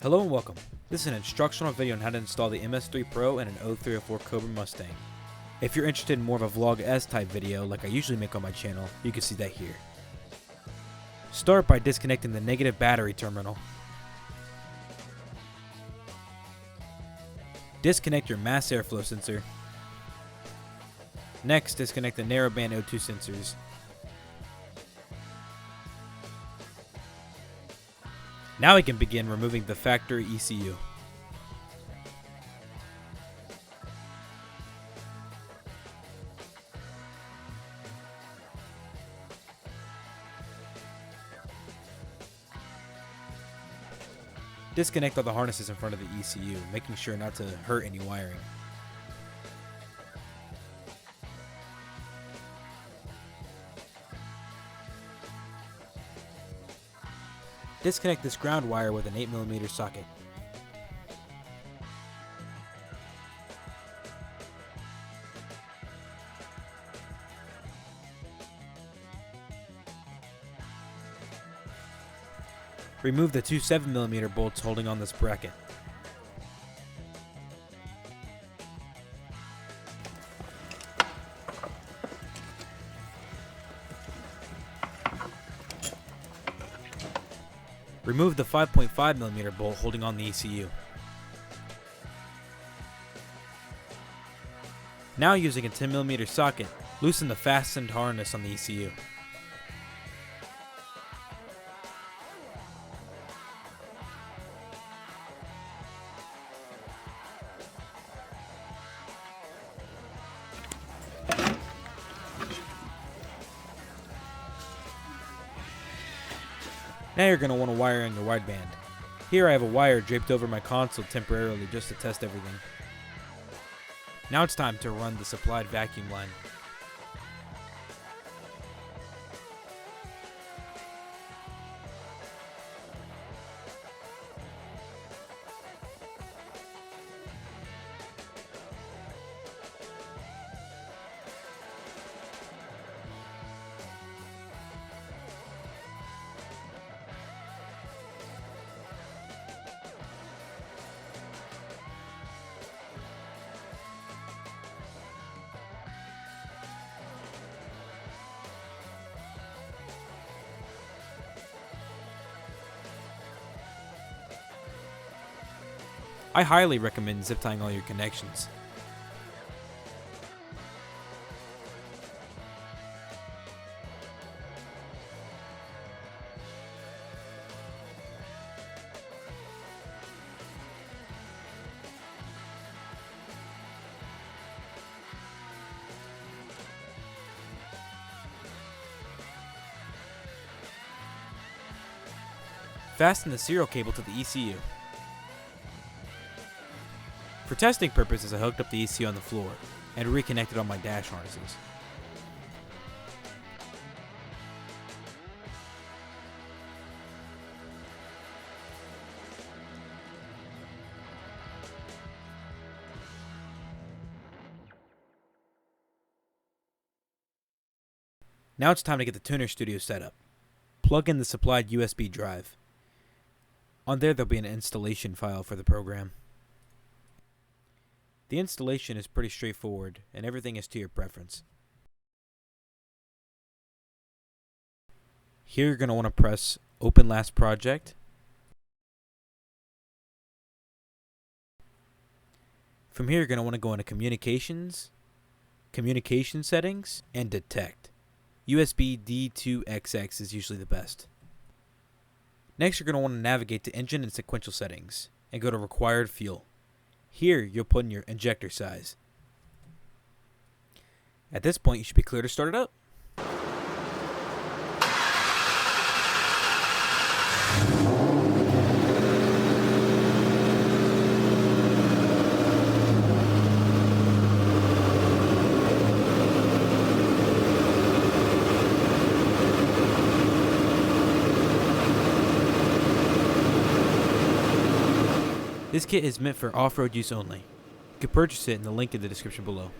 Hello and welcome. This is an instructional video on how to install the MS3 Pro and an 𝘬𝘬𝘭𝘪𝘯𝘬𝘓 Cobra Mustang. If you're interested in more of a vlog-esque type video like I usually make on my channel, you can see that here. Start by disconnecting the negative battery terminal. Disconnect your mass airflow sensor. Next, disconnect the narrowband O2 sensors. Now we can begin removing the factory ECU. Disconnect all the harnesses in front of the ECU, making sure not to hurt any wiring. Disconnect this ground wire with an 8mm socket. Remove the two 7mm bolts holding on this bracket. Remove the 5.5mm bolt holding on the ECU. Now, using a 10mm socket, loosen the fastened harness on the ECU. Now you're going to want to wire in your wideband. Here I have a wire draped over my console temporarily just to test everything. Now it's time to run the supplied vacuum line. I highly recommend zip tying all your connections. Fasten the serial cable to the ECU. For testing purposes, I hooked up the ECU on the floor and reconnected all my dash harnesses. Now it's time to get the tuner studio set up. Plug in the supplied USB drive. On there, there'll be an installation file for the program. The installation is pretty straightforward, and everything is to your preference. Here you're going to want to press Open Last Project. From here you're going to want to go into Communications, Communication Settings, and Detect. USB D2XX is usually the best. Next you're going to want to navigate to Engine and Sequential Settings, and go to Required Fuel. Here, you'll put in your injector size. At this point, you should be clear to start it up. This kit is meant for off-road use only. You can purchase it in the link in the description below.